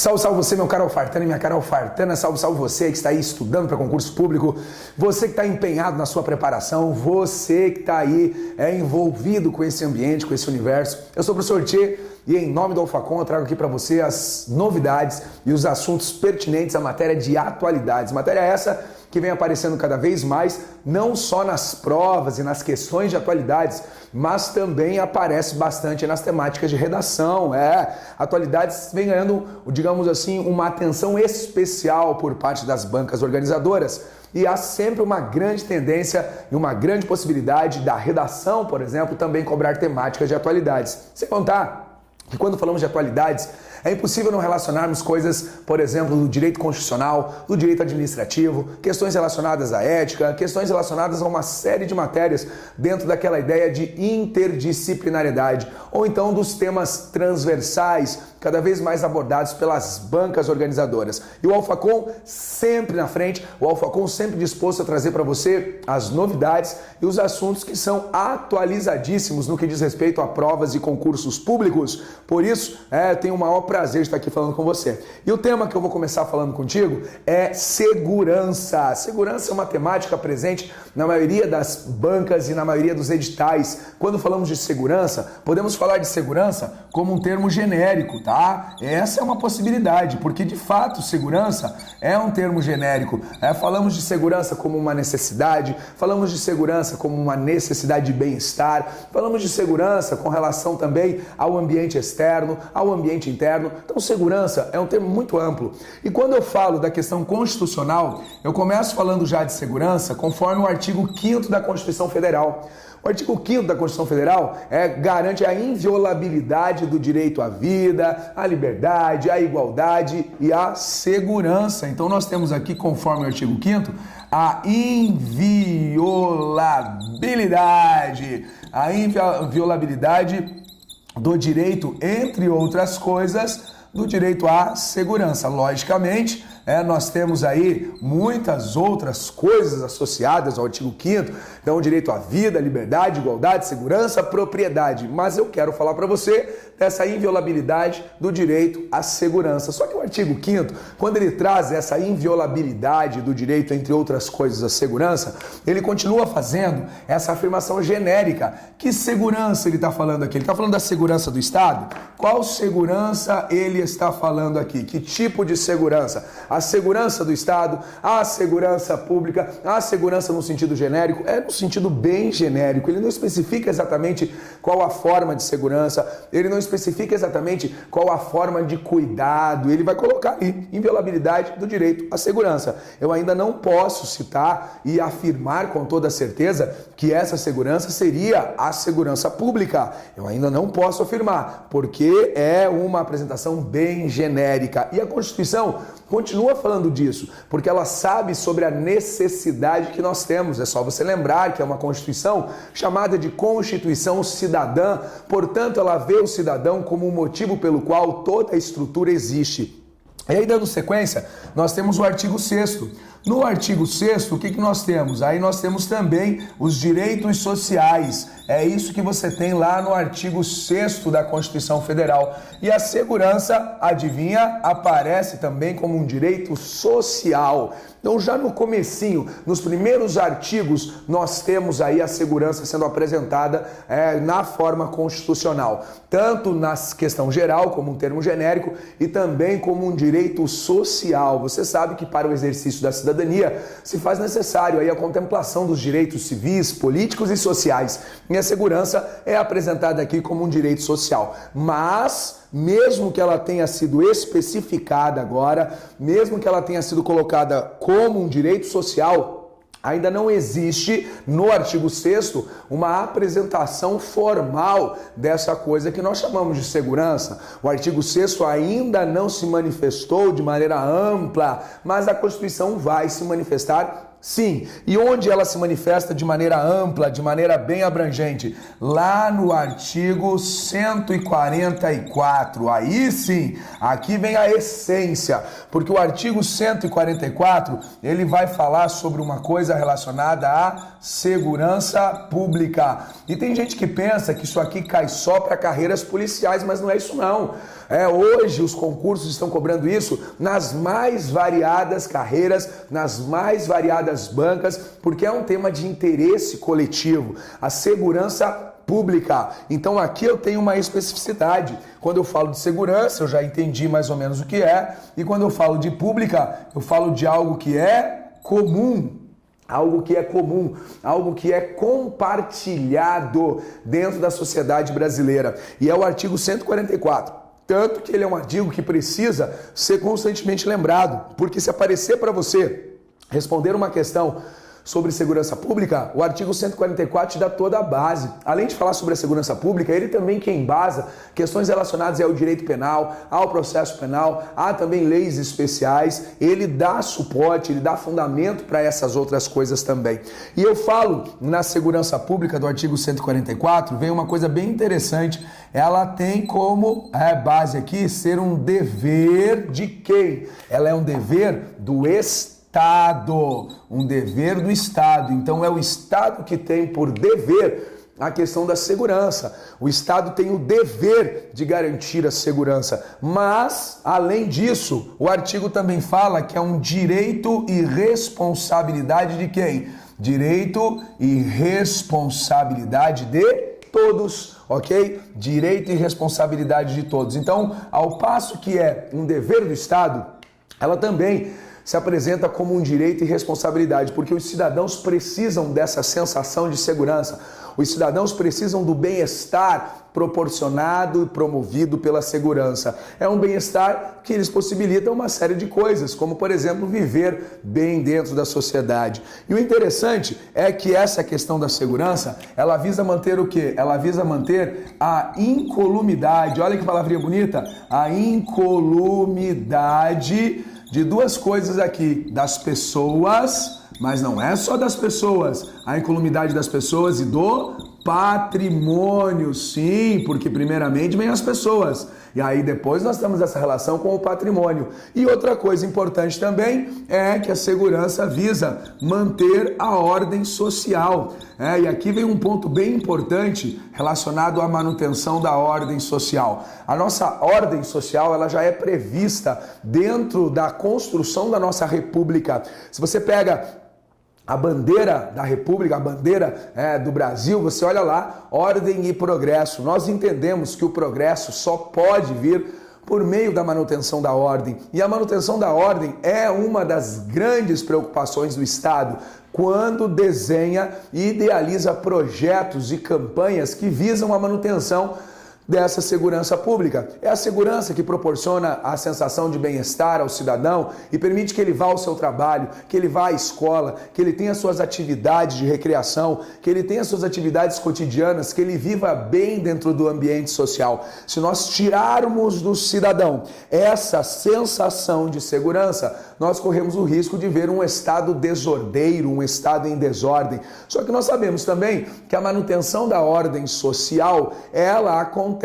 Salve, salve você, meu caro alfartano e minha cara alfartana. Salve, salve você que está aí estudando para concurso público, você que está empenhado na sua preparação, você que está aí envolvido com esse ambiente, com esse universo. Eu sou o professor Tchê e em nome do Alfacom eu trago aqui para você as novidades e os assuntos pertinentes à matéria de atualidades. Matéria essa que vem aparecendo cada vez mais, não só nas provas e nas questões de atualidades, mas também aparece bastante nas temáticas de redação. Atualidades vem ganhando, digamos assim, uma atenção especial por parte das bancas organizadoras. E há sempre uma grande tendência e uma grande possibilidade da redação, por exemplo, também cobrar temáticas de atualidades. Sem contar que quando falamos de atualidades, é impossível não relacionarmos coisas, por exemplo, do direito constitucional, do direito administrativo, questões relacionadas à ética, questões relacionadas a uma série de matérias dentro daquela ideia de interdisciplinariedade, ou então dos temas transversais, cada vez mais abordados pelas bancas organizadoras. E o Alfacom sempre na frente, o Alfacom sempre disposto a trazer para você as novidades e os assuntos que são atualizadíssimos no que diz respeito a provas e concursos públicos. Por isso, eu tenho o maior prazer de estar aqui falando com você. E o tema que eu vou começar falando contigo é segurança. Segurança é uma temática presente na maioria das bancas e na maioria dos editais. Quando falamos de segurança, podemos falar de segurança como um termo genérico, tá? Essa é uma possibilidade, porque de fato segurança é um termo genérico. Falamos de segurança como uma necessidade, falamos de segurança como uma necessidade de bem-estar, falamos de segurança com relação também ao ambiente externo, ao ambiente interno. Então, segurança é um termo muito amplo. E quando eu falo da questão constitucional, eu começo falando já de segurança conforme o artigo 5º da Constituição Federal. O artigo 5º da Constituição Federal garante a inviolabilidade do direito à vida, à liberdade, à igualdade e à segurança. Então, nós temos aqui, conforme o artigo 5º, a inviolabilidade do direito, entre outras coisas, do direito à segurança. Logicamente, nós temos aí muitas outras coisas associadas ao artigo 5º, então o direito à vida, liberdade, igualdade, segurança, propriedade. Mas eu quero falar para você dessa inviolabilidade do direito à segurança. Só que o artigo 5º, quando ele traz essa inviolabilidade do direito, entre outras coisas, à segurança, ele continua fazendo essa afirmação genérica. Que segurança ele está falando aqui? Ele está falando da segurança do Estado? Qual segurança ele está falando aqui? Que tipo de segurança? A segurança do Estado, a segurança pública, a segurança no sentido genérico, no sentido bem genérico. Ele não especifica exatamente qual a forma de segurança, ele não especifica exatamente qual a forma de cuidado, ele vai colocar aí inviolabilidade do direito à segurança. Eu ainda não posso citar e afirmar com toda certeza que essa segurança seria a segurança pública. Eu ainda não posso afirmar, porque é uma apresentação bem genérica. E a Constituição continua falando disso, porque ela sabe sobre a necessidade que nós temos. É só você lembrar que é uma Constituição chamada de Constituição Cidadã, portanto ela vê o cidadão como o motivo pelo qual toda a estrutura existe. E aí, dando sequência, nós temos o artigo 6º. No artigo 6º, o que nós temos? Aí nós temos também os direitos sociais. É isso que você tem lá no artigo 6º da Constituição Federal. E a segurança, adivinha, aparece também como um direito social. Então, já no comecinho, nos primeiros artigos, nós temos aí a segurança sendo apresentada na forma constitucional. Tanto na questão geral, como um termo genérico, e também como um direito social. Você sabe que para o exercício da cidadania se faz necessário aí a contemplação dos direitos civis, políticos e sociais. E a segurança é apresentada aqui como um direito social. Mas, mesmo que ela tenha sido especificada agora, mesmo que ela tenha sido colocada como um direito social, ainda não existe no artigo 6º uma apresentação formal dessa coisa que nós chamamos de segurança. O artigo 6º ainda não se manifestou de maneira ampla, mas a Constituição vai se manifestar Sim. E onde ela se manifesta de maneira ampla, de maneira bem abrangente? Lá no artigo 144. Aí sim, aqui vem a essência, porque o artigo 144, ele vai falar sobre uma coisa relacionada à segurança pública. E tem gente que pensa que isso aqui cai só para carreiras policiais, mas não é isso não. Hoje os concursos estão cobrando isso nas mais variadas carreiras, nas mais variadas bancas, porque é um tema de interesse coletivo, a segurança pública. Então aqui eu tenho uma especificidade. Quando eu falo de segurança, eu já entendi mais ou menos o que é, e quando eu falo de pública, eu falo de algo que é comum. Algo que é comum, algo que é compartilhado dentro da sociedade brasileira. E é o artigo 144. Tanto que ele é um artigo que precisa ser constantemente lembrado, porque se aparecer para você responder uma questão sobre segurança pública, o artigo 144 te dá toda a base. Além de falar sobre a segurança pública, ele também que embasa questões relacionadas ao direito penal, ao processo penal, há também leis especiais, ele dá suporte, ele dá fundamento para essas outras coisas também. E eu falo na segurança pública do artigo 144, vem uma coisa bem interessante, ela tem como base aqui ser um dever de quem? Ela é um dever do Estado, um dever do Estado. Então é o Estado que tem por dever a questão da segurança. O Estado tem o dever de garantir a segurança. Mas, além disso, o artigo também fala que é um direito e responsabilidade de quem? Direito e responsabilidade de todos, ok? Direito e responsabilidade de todos. Então, ao passo que é um dever do Estado, ela também se apresenta como um direito e responsabilidade, porque os cidadãos precisam dessa sensação de segurança. Os cidadãos precisam do bem-estar proporcionado e promovido pela segurança. É um bem-estar que eles possibilitam uma série de coisas, como, por exemplo, viver bem dentro da sociedade. E o interessante é que essa questão da segurança, ela visa manter o quê? Ela visa manter a incolumidade. Olha que palavrinha bonita! A incolumidade de duas coisas aqui, das pessoas, mas não é só das pessoas, a incolumidade das pessoas e do patrimônio, sim, porque primeiramente vem as pessoas, e aí depois nós temos essa relação com o patrimônio. E outra coisa importante também é que a segurança visa manter a ordem social. E aqui vem um ponto bem importante relacionado à manutenção da ordem social. A nossa ordem social, ela já é prevista dentro da construção da nossa república. Se você pega a bandeira da República, a bandeira do Brasil, você olha lá, ordem e progresso. Nós entendemos que o progresso só pode vir por meio da manutenção da ordem. E a manutenção da ordem é uma das grandes preocupações do Estado quando desenha e idealiza projetos e campanhas que visam a manutenção dessa segurança pública. É a segurança que proporciona a sensação de bem-estar ao cidadão e permite que ele vá ao seu trabalho, que ele vá à escola, que ele tenha suas atividades de recreação, que ele tenha suas atividades cotidianas, que ele viva bem dentro do ambiente social. Se nós tirarmos do cidadão essa sensação de segurança, nós corremos o risco de ver um estado desordeiro, um estado em desordem. Só que nós sabemos também que a manutenção da ordem social, ela acontece,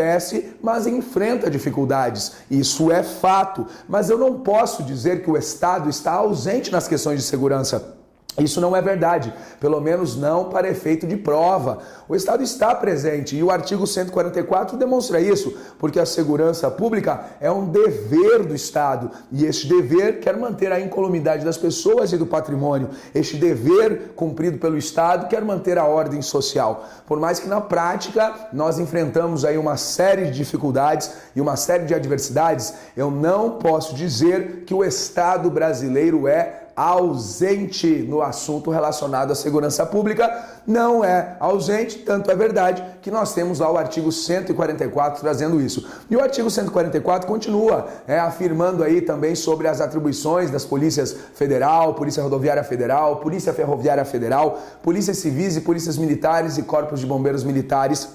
mas enfrenta dificuldades. Isso é fato. Mas eu não posso dizer que o Estado está ausente nas questões de segurança. Isso não é verdade, pelo menos não para efeito de prova. O Estado está presente e o artigo 144 demonstra isso, porque a segurança pública é um dever do Estado e este dever quer manter a incolumidade das pessoas e do patrimônio. Este dever cumprido pelo Estado quer manter a ordem social. Por mais que na prática nós enfrentamos aí uma série de dificuldades e uma série de adversidades, eu não posso dizer que o Estado brasileiro é ausente no assunto relacionado à segurança pública. Não é ausente, tanto é verdade que nós temos lá o artigo 144 trazendo isso. E o artigo 144 continua afirmando aí também sobre as atribuições das polícias federal, Polícia Rodoviária Federal, Polícia Ferroviária Federal, polícias civis e polícias militares e corpos de bombeiros militares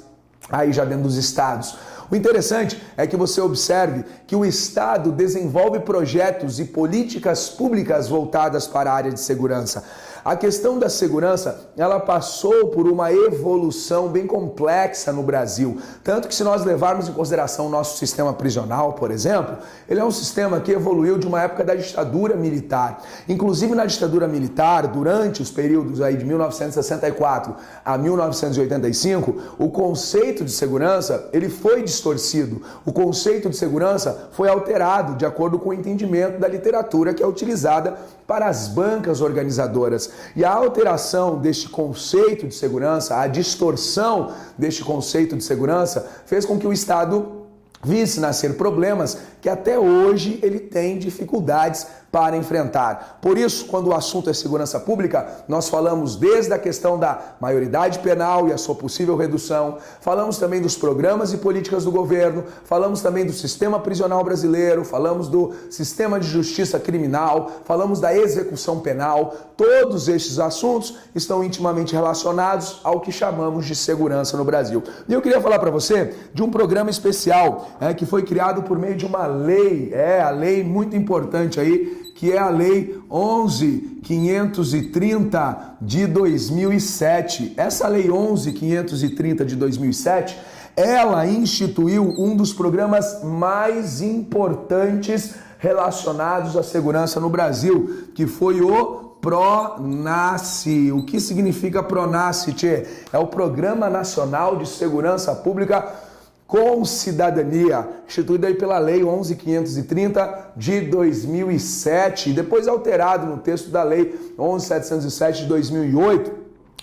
aí já dentro dos estados. O interessante é que você observe que o Estado desenvolve projetos e políticas públicas voltadas para a área de segurança. A questão da segurança, ela passou por uma evolução bem complexa no Brasil. Tanto que se nós levarmos em consideração o nosso sistema prisional, por exemplo, ele é um sistema que evoluiu de uma época da ditadura militar. Inclusive na ditadura militar, durante os períodos aí de 1964 a 1985, o conceito de segurança, ele foi distorcido. O conceito de segurança foi alterado de acordo com o entendimento da literatura que é utilizada para as bancas organizadoras. E a alteração deste conceito de segurança, a distorção deste conceito de segurança, fez com que o Estado visse nascer problemas que até hoje ele tem dificuldades para enfrentar. Por isso, quando o assunto é segurança pública, nós falamos desde a questão da maioridade penal e a sua possível redução, falamos também dos programas e políticas do governo, falamos também do sistema prisional brasileiro, falamos do sistema de justiça criminal, falamos da execução penal. Todos estes assuntos estão intimamente relacionados ao que chamamos de segurança no Brasil. E eu queria falar para você de um programa especial que foi criado por meio de uma lei, a lei muito importante aí, que é a Lei 11.530 de 2007. Essa Lei 11.530 de 2007, ela instituiu um dos programas mais importantes relacionados à segurança no Brasil, que foi o PRONASSE. O que significa PRONASSE, tchê? É o Programa Nacional de Segurança Pública com Cidadania, instituído aí pela Lei 11.530 de 2007, e depois alterado no texto da Lei 11.707 de 2008.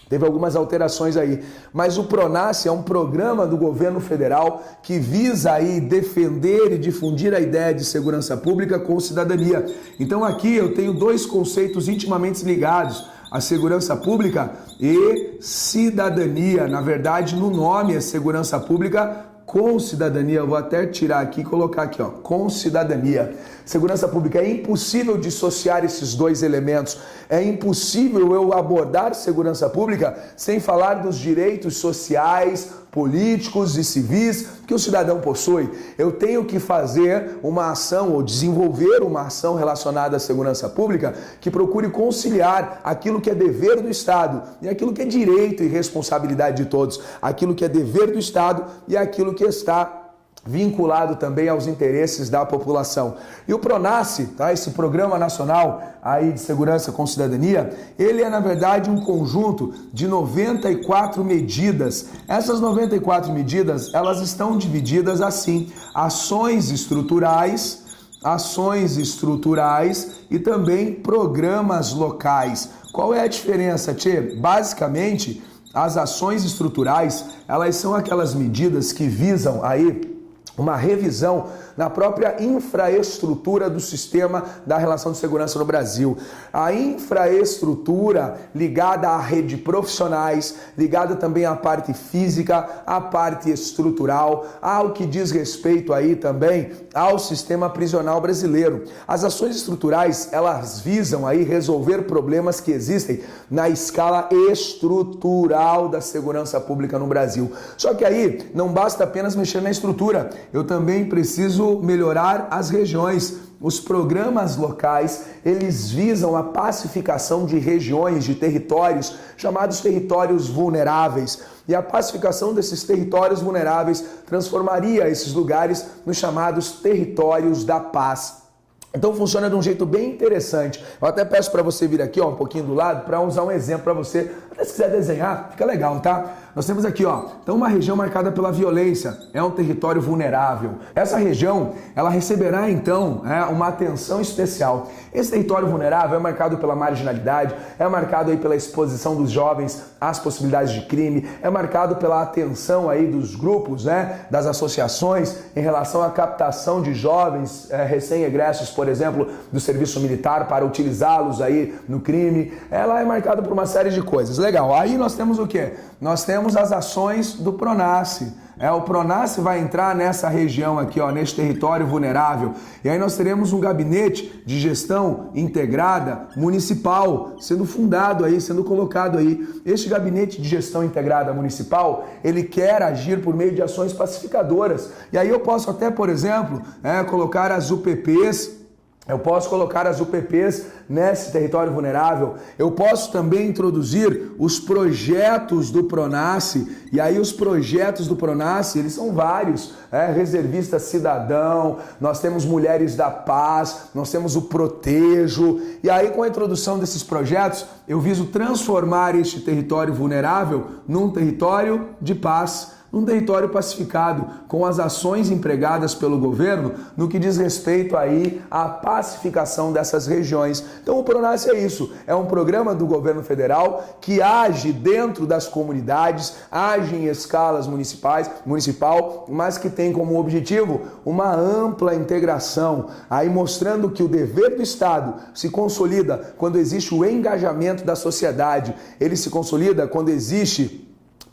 Teve algumas alterações aí, mas o PRONASSE é um programa do governo federal que visa aí defender e difundir a ideia de segurança pública com cidadania. Então aqui eu tenho dois conceitos intimamente ligados: a segurança pública e cidadania. Na verdade, no nome é segurança pública com cidadania. Eu vou até tirar aqui e colocar aqui, com cidadania. Segurança pública. É impossível dissociar esses dois elementos. É impossível eu abordar segurança pública sem falar dos direitos sociais, políticos e civis que o cidadão possui. Eu tenho que fazer uma ação ou desenvolver uma ação relacionada à segurança pública que procure conciliar aquilo que é dever do Estado e aquilo que é direito e responsabilidade de todos, aquilo que é dever do Estado e aquilo que está vinculado também aos interesses da população. E o PRONASSE, esse Programa Nacional aí de Segurança com Cidadania, ele é na verdade um conjunto de 94 medidas. Essas 94 medidas, elas estão divididas assim: ações estruturais e também programas locais. Qual é a diferença, tchê? Basicamente, as ações estruturais, elas são aquelas medidas que visam aí uma revisão na própria infraestrutura do sistema da relação de segurança no Brasil. A infraestrutura ligada à rede de profissionais, ligada também à parte física, à parte estrutural, ao que diz respeito aí também ao sistema prisional brasileiro. As ações estruturais, elas visam aí resolver problemas que existem na escala estrutural da segurança pública no Brasil. Só que aí não basta apenas mexer na estrutura, eu também preciso melhorar as regiões. Os programas locais, eles visam a pacificação de regiões, de territórios, chamados territórios vulneráveis. E a pacificação desses territórios vulneráveis transformaria esses lugares nos chamados territórios da paz. Então funciona de um jeito bem interessante. Eu até peço para você vir aqui um pouquinho do lado para usar um exemplo para você. Até se quiser desenhar, fica legal, tá? Nós temos aqui, então uma região marcada pela violência, é um território vulnerável. Essa região, ela receberá então uma atenção especial. Esse território vulnerável é marcado pela marginalidade, é marcado aí pela exposição dos jovens às possibilidades de crime, é marcado pela atenção aí dos grupos, das associações em relação à captação de jovens recém-egressos, por exemplo, do serviço militar para utilizá-los aí no crime. Ela é marcada por uma série de coisas. Legal. Aí nós temos o quê? Nós temos as ações do PRONASSE. O PRONASSE vai entrar nessa região aqui, nesse território vulnerável. E aí nós teremos um gabinete de gestão integrada municipal sendo fundado aí, sendo colocado aí. Este gabinete de gestão integrada municipal, ele quer agir por meio de ações pacificadoras. E aí eu posso até, por exemplo, colocar as UPPs Eu posso colocar as UPPs nesse território vulnerável. Eu posso também introduzir os projetos do Pronasce. E aí os projetos do Pronasce, eles são vários. Reservista Cidadão, nós temos Mulheres da Paz, nós temos o Protejo. E aí com a introdução desses projetos, eu viso transformar este território vulnerável num território de paz, um território pacificado, com as ações empregadas pelo governo no que diz respeito aí à pacificação dessas regiões. Então o Pronasce é isso, é um programa do governo federal que age dentro das comunidades, age em escalas municipal, mas que tem como objetivo uma ampla integração, aí mostrando que o dever do Estado se consolida quando existe o engajamento da sociedade, ele se consolida quando existe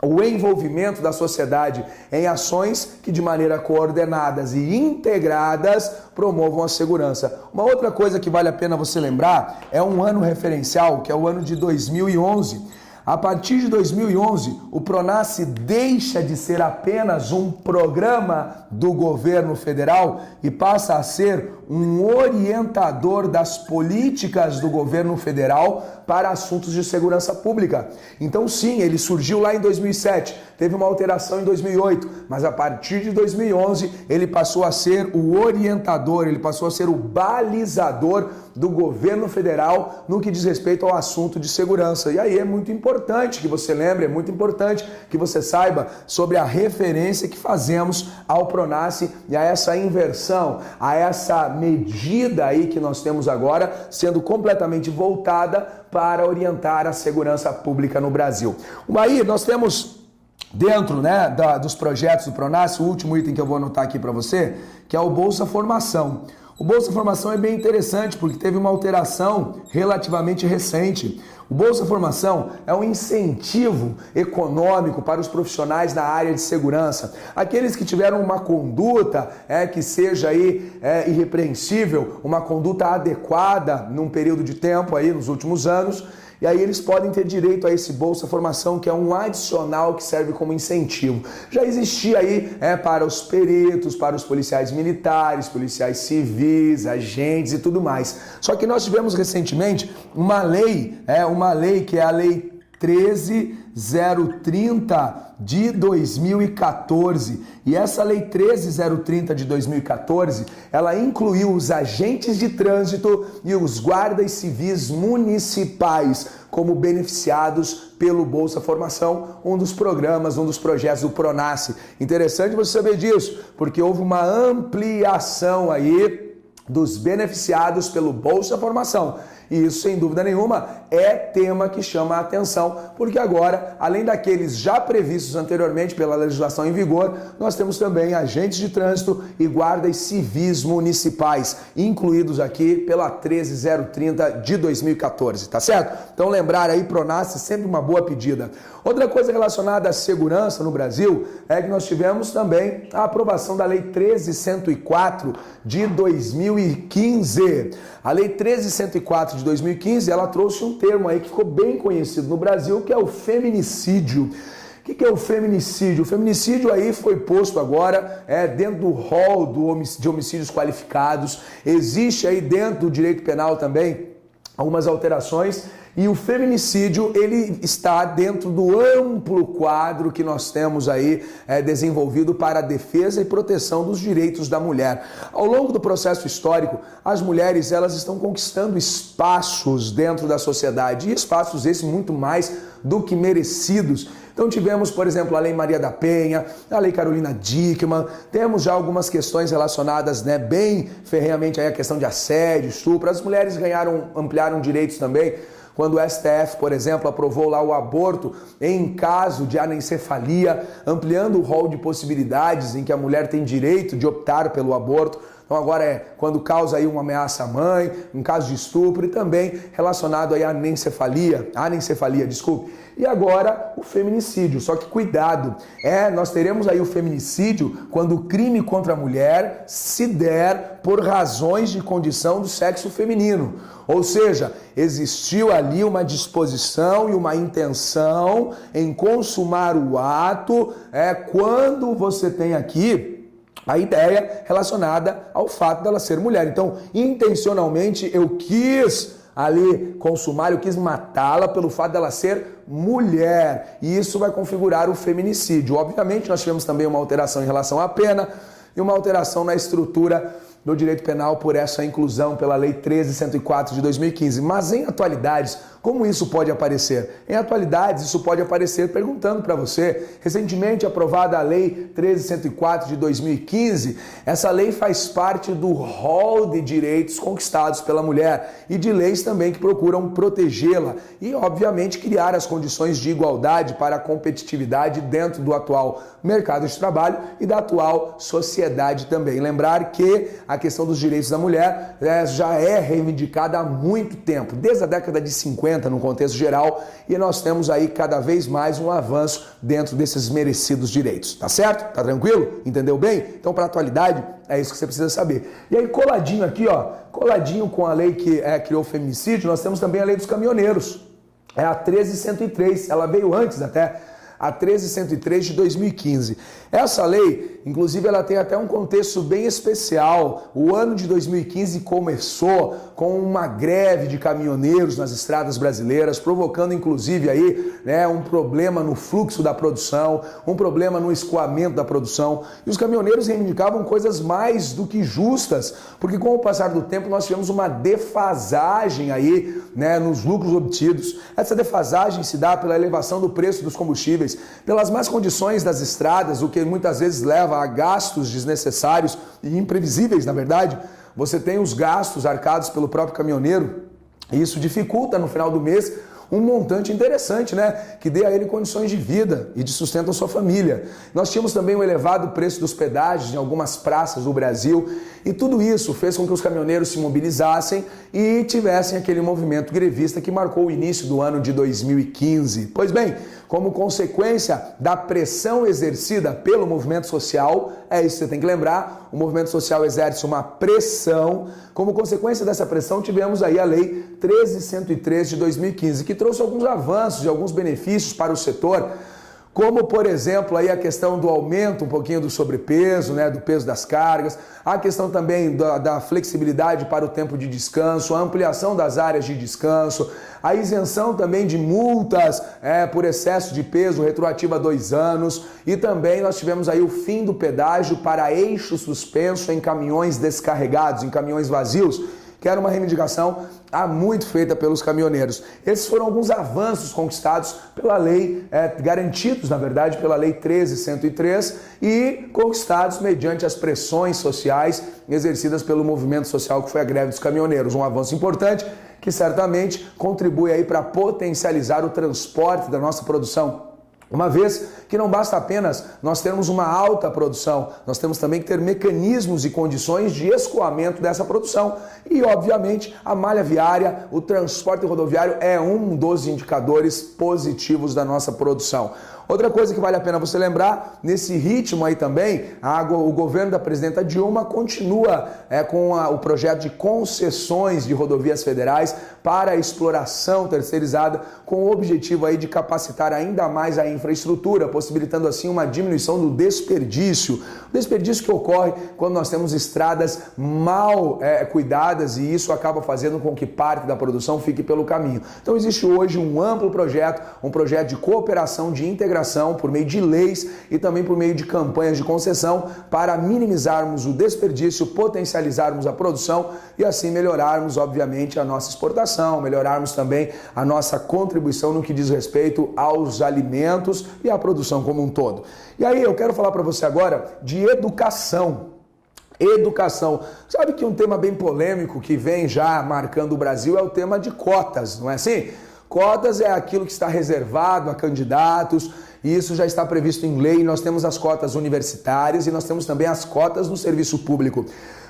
o envolvimento da sociedade em ações que de maneira coordenadas e integradas promovam a segurança. Uma outra coisa que vale a pena você lembrar é um ano referencial, que é o ano de 2011. A partir de 2011, o Pronasce deixa de ser apenas um programa do governo federal e passa a ser um orientador das políticas do governo federal para assuntos de segurança pública. Então sim, ele surgiu lá em 2007, teve uma alteração em 2008, mas a partir de 2011 ele passou a ser o orientador, ele passou a ser o balizador do governo federal no que diz respeito ao assunto de segurança. E aí é muito importante que você lembre, é muito importante que você saiba sobre a referência que fazemos ao Pronasce e a essa inversão, a essa medida aí que nós temos agora sendo completamente voltada para orientar a segurança pública no Brasil. Aí nós temos dentro dos projetos do Pronasce, o último item que eu vou anotar aqui para você, que é o Bolsa Formação. O Bolsa Formação é bem interessante porque teve uma alteração relativamente recente. O Bolsa Formação é um incentivo econômico para os profissionais da área de segurança. Aqueles que tiveram uma conduta que seja aí irrepreensível, uma conduta adequada num período de tempo aí nos últimos anos. E aí eles podem ter direito a esse Bolsa Formação, que é um adicional que serve como incentivo. Já existia aí para os peritos, para os policiais militares, policiais civis, agentes e tudo mais. Só que nós tivemos recentemente uma lei que é a Lei 13.030 de 2014. E essa Lei 13.030 de 2014, ela incluiu os agentes de trânsito e os guardas civis municipais como beneficiados pelo Bolsa Formação, um dos programas, um dos projetos do Pronasce. Interessante você saber disso, porque houve uma ampliação aí dos beneficiados pelo Bolsa Formação. E isso, sem dúvida nenhuma, é tema que chama a atenção, porque agora, além daqueles já previstos anteriormente pela legislação em vigor, nós temos também agentes de trânsito e guardas civis municipais, incluídos aqui pela 13.030 de 2014, tá certo? Então lembrar aí, Pronasce, sempre uma boa pedida. Outra coisa relacionada à segurança no Brasil é que nós tivemos também a aprovação da Lei 13.104 de 2015. A Lei 13.104 de 2015, ela trouxe um termo aí que ficou bem conhecido no Brasil, que é o feminicídio. O que é o feminicídio? O feminicídio aí foi posto agora dentro do rol de homicídios qualificados. Existe aí dentro do direito penal também algumas alterações. E o feminicídio, ele está dentro do amplo quadro que nós temos aí desenvolvido para a defesa e proteção dos direitos da mulher. Ao longo do processo histórico, as mulheres elas estão conquistando espaços dentro da sociedade, e espaços esses muito mais do que merecidos. Então tivemos, por exemplo, a Lei Maria da Penha, a Lei Carolina Dickmann, temos já algumas questões relacionadas bem ferrenhamente aí a questão de assédio, estupro. As mulheres ampliaram direitos também, quando o STF, por exemplo, aprovou lá o aborto em caso de anencefalia, ampliando o rol de possibilidades em que a mulher tem direito de optar pelo aborto. Então agora quando causa aí uma ameaça à mãe, um caso de estupro e também relacionado aí à anencefalia, E agora o feminicídio, só que cuidado, nós teremos aí o feminicídio quando o crime contra a mulher se der por razões de condição do sexo feminino. Ou seja, existiu ali uma disposição e uma intenção em consumar o ato, quando você tem aqui a ideia relacionada ao fato dela ser mulher. Então, intencionalmente, eu quis ali consumar, eu quis matá-la pelo fato dela ser mulher. E isso vai configurar o feminicídio. Obviamente, nós tivemos também uma alteração em relação à pena e uma alteração na estrutura do direito penal por essa inclusão pela Lei 13.104 de 2015. Mas em atualidades, como isso pode aparecer? Em atualidades, isso pode aparecer perguntando para você, recentemente aprovada a Lei 13.104 de 2015, essa lei faz parte do rol de direitos conquistados pela mulher e de leis também que procuram protegê-la e, obviamente, criar as condições de igualdade para a competitividade dentro do atual mercado de trabalho e da atual sociedade também. Lembrar que a questão dos direitos da mulher já é reivindicada há muito tempo, desde a década de 50 no contexto geral, e nós temos aí cada vez mais um avanço dentro desses merecidos direitos, tá certo? Tá tranquilo? Entendeu bem? Então, para a atualidade, é isso que você precisa saber. E aí, coladinho aqui, ó, coladinho com a lei que criou o feminicídio, nós temos também a lei dos caminhoneiros, é a 13.103, ela veio antes até, a 13.103 de 2015. Essa lei, inclusive, ela tem até um contexto bem especial. O ano de 2015 começou com uma greve de caminhoneiros nas estradas brasileiras, provocando, inclusive, aí, um problema no fluxo da produção, um problema no escoamento da produção. E os caminhoneiros reivindicavam coisas mais do que justas, porque com o passar do tempo nós tivemos uma defasagem aí, nos lucros obtidos. Essa defasagem se dá pela elevação do preço dos combustíveis, pelas más condições das estradas, o que muitas vezes leva a gastos desnecessários e imprevisíveis, na verdade. Você tem os gastos arcados pelo próprio caminhoneiro e isso dificulta no final do mês um montante interessante, que dê a ele condições de vida e de sustento à sua família. Nós tínhamos também o elevado preço dos pedágios em algumas praças do Brasil e tudo isso fez com que os caminhoneiros se mobilizassem e tivessem aquele movimento grevista que marcou o início do ano de 2015. Pois bem, como consequência da pressão exercida pelo movimento social, é isso que você tem que lembrar, o movimento social exerce uma pressão, como consequência dessa pressão tivemos aí a Lei 13.103 de 2015, que trouxe alguns avanços e alguns benefícios para o setor, como, por exemplo, aí a questão do aumento um pouquinho do sobrepeso, do peso das cargas, a questão também da flexibilidade para o tempo de descanso, a ampliação das áreas de descanso, a isenção também de multas por excesso de peso retroativa a 2 anos e também nós tivemos aí o fim do pedágio para eixo suspenso em caminhões descarregados, em caminhões vazios, que era uma reivindicação há muito feita pelos caminhoneiros. Esses foram alguns avanços conquistados pela lei, garantidos, na verdade, pela Lei 13.103 e conquistados mediante as pressões sociais exercidas pelo movimento social que foi a greve dos caminhoneiros. Um avanço importante que certamente contribui aí para potencializar o transporte da nossa produção. Uma vez que não basta apenas nós termos uma alta produção, nós temos também que ter mecanismos e condições de escoamento dessa produção. E, obviamente, a malha viária, o transporte rodoviário é um dos indicadores positivos da nossa produção. Outra coisa que vale a pena você lembrar, nesse ritmo aí também, o governo da presidenta Dilma continua com o projeto de concessões de rodovias federais para a exploração terceirizada, com o objetivo aí de capacitar ainda mais a infraestrutura, possibilitando assim uma diminuição do desperdício. O desperdício que ocorre quando nós temos estradas mal cuidadas e isso acaba fazendo com que parte da produção fique pelo caminho. Então existe hoje um amplo projeto, um projeto de cooperação, de integração por meio de leis e também por meio de campanhas de concessão para minimizarmos o desperdício, potencializarmos a produção e assim melhorarmos, obviamente, a nossa exportação, melhorarmos também a nossa contribuição no que diz respeito aos alimentos e à produção como um todo. E aí eu quero falar para você agora de educação. Educação. Sabe que um tema bem polêmico que vem já marcando o Brasil é o tema de cotas, não é assim? Cotas é aquilo que está reservado a candidatos e isso já está previsto em lei. Nós temos as cotas universitárias e nós temos também as cotas no serviço público.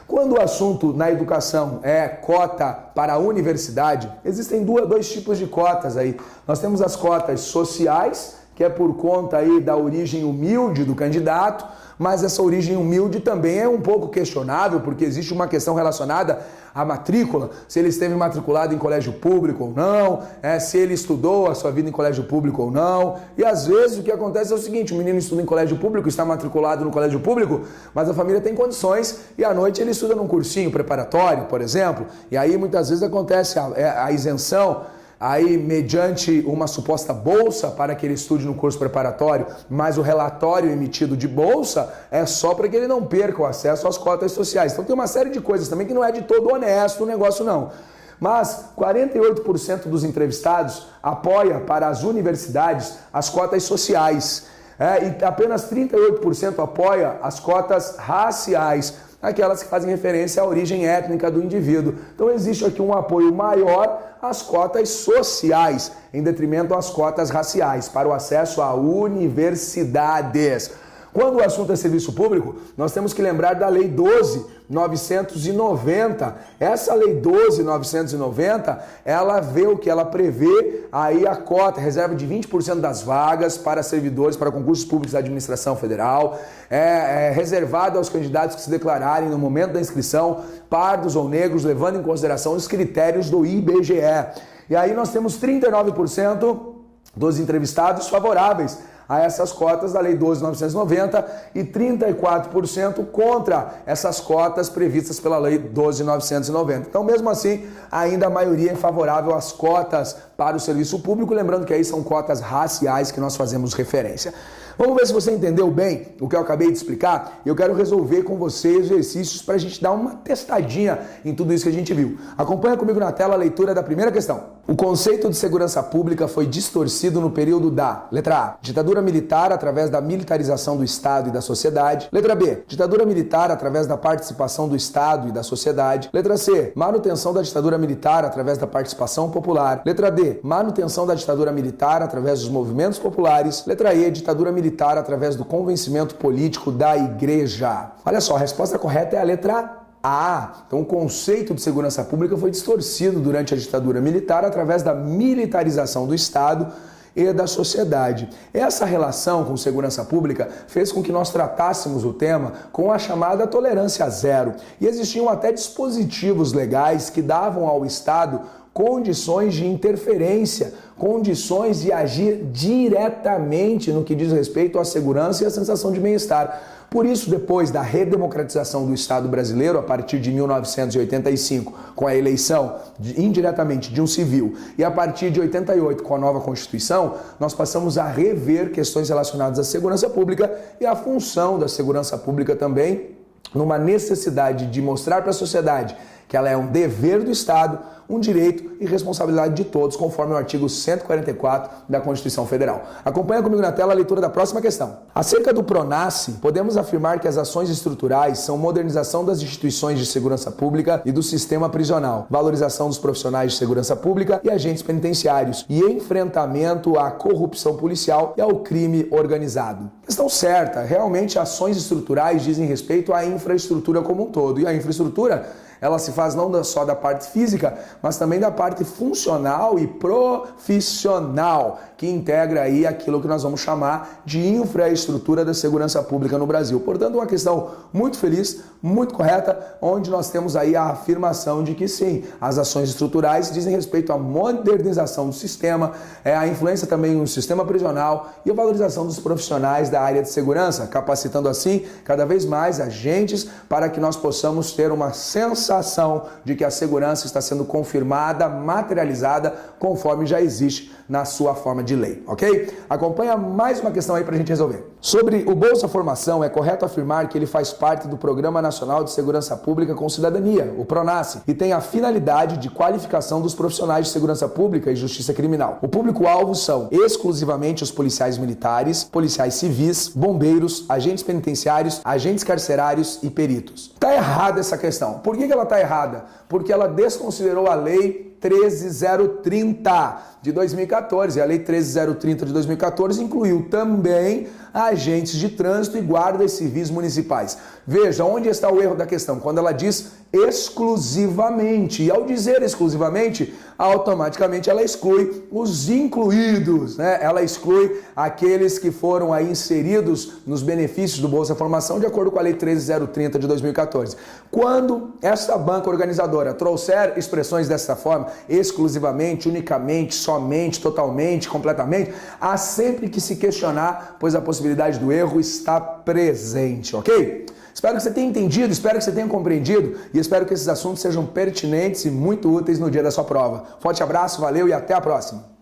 Quando o assunto na educação é cota para a universidade, existem dois tipos de cotas aí. Nós temos as cotas sociais, que é por conta aí da origem humilde do candidato, mas essa origem humilde também é um pouco questionável, porque existe uma questão relacionada à matrícula, se ele esteve matriculado em colégio público ou não, se ele estudou a sua vida em colégio público ou não. E às vezes o que acontece é o seguinte, o menino estuda em colégio público, está matriculado no colégio público, mas a família tem condições e à noite ele estuda num cursinho preparatório, por exemplo, e aí muitas vezes acontece a isenção, aí mediante uma suposta bolsa para que ele estude no curso preparatório, mas o relatório emitido de bolsa é só para que ele não perca o acesso às cotas sociais. Então tem uma série de coisas também que não é de todo honesto o negócio não. Mas 48% dos entrevistados apoia para as universidades as cotas sociais e apenas 38% apoia as cotas raciais, aquelas que fazem referência à origem étnica do indivíduo. Então existe aqui um apoio maior às cotas sociais, em detrimento às cotas raciais, para o acesso a universidades. Quando o assunto é serviço público, nós temos que lembrar da Lei 12.990. Essa Lei 12.990, ela vê o que ela prevê aí a cota, reserva de 20% das vagas para servidores, para concursos públicos da administração federal, reservada aos candidatos que se declararem no momento da inscrição, pardos ou negros, levando em consideração os critérios do IBGE. E aí nós temos 39% dos entrevistados favoráveis a essas cotas da Lei 12.990 e 34% contra essas cotas previstas pela Lei 12.990. Então, mesmo assim, ainda a maioria é favorável às cotas para o serviço público, lembrando que aí são cotas raciais que nós fazemos referência. Vamos ver se você entendeu bem o que eu acabei de explicar. Eu quero resolver com você exercícios para a gente dar uma testadinha em tudo isso que a gente viu. Acompanha comigo na tela a leitura da primeira questão. O conceito de segurança pública foi distorcido no período da, letra A, ditadura militar através da militarização do Estado e da sociedade. Letra B, ditadura militar através da participação do Estado e da sociedade. Letra C, manutenção da ditadura militar através da participação popular. Letra D, manutenção da ditadura militar através dos movimentos populares. Letra E, ditadura militar através do convencimento político da igreja. Olha só, a resposta correta é a letra A. Então o conceito de segurança pública foi distorcido durante a ditadura militar através da militarização do Estado e da sociedade. Essa relação com segurança pública fez com que nós tratássemos o tema com a chamada tolerância zero. E existiam até dispositivos legais que davam ao Estado condições de interferência, condições de agir diretamente no que diz respeito à segurança e à sensação de bem-estar. Por isso, depois da redemocratização do Estado brasileiro, a partir de 1985, com a eleição indiretamente de um civil, e a partir de 88, com a nova Constituição, nós passamos a rever questões relacionadas à segurança pública e à função da segurança pública também, numa necessidade de mostrar para a sociedade que ela é um dever do Estado, um direito e responsabilidade de todos, conforme o artigo 144 da Constituição Federal. Acompanha comigo na tela a leitura da próxima questão. Acerca do PRONASSE, podemos afirmar que as ações estruturais são modernização das instituições de segurança pública e do sistema prisional, valorização dos profissionais de segurança pública e agentes penitenciários e enfrentamento à corrupção policial e ao crime organizado. Questão certa, realmente ações estruturais dizem respeito à infraestrutura como um todo, e a infraestrutura ela se faz não só da parte física, mas também da parte funcional e profissional, que integra aí aquilo que nós vamos chamar de infraestrutura da segurança pública no Brasil. Portanto, uma questão muito feliz, muito correta, onde nós temos aí a afirmação de que sim, as ações estruturais dizem respeito à modernização do sistema, a influência também no sistema prisional e a valorização dos profissionais da área de segurança, capacitando assim cada vez mais agentes para que nós possamos ter uma sensação de que a segurança está sendo confirmada, materializada, conforme já existe na sua forma de lei, ok? Acompanha mais uma questão aí para a gente resolver. Sobre o Bolsa Formação, é correto afirmar que ele faz parte do Programa Nacional de Segurança Pública com Cidadania, o PRONASSE, e tem a finalidade de qualificação dos profissionais de segurança pública e justiça criminal. O público-alvo são exclusivamente os policiais militares, policiais civis, bombeiros, agentes penitenciários, agentes carcerários e peritos. Tá errada essa questão. Por que ela está errada? Porque ela desconsiderou a Lei 13.030 de 2014. A Lei 13.030 de 2014 incluiu também agentes de trânsito e guardas civis municipais. Veja, onde está o erro da questão? Quando ela diz exclusivamente. E ao dizer exclusivamente, automaticamente ela exclui os incluídos, né? Ela exclui aqueles que foram aí inseridos nos benefícios do Bolsa Formação de acordo com a Lei 13.030 de 2014. Quando essa banca organizadora trouxer expressões dessa forma, exclusivamente, unicamente, somente, totalmente, completamente, há sempre que se questionar, pois a possibilidade do erro está presente, ok? Espero que você tenha entendido, espero que você tenha compreendido e espero que esses assuntos sejam pertinentes e muito úteis no dia da sua prova. Forte abraço, valeu e até a próxima!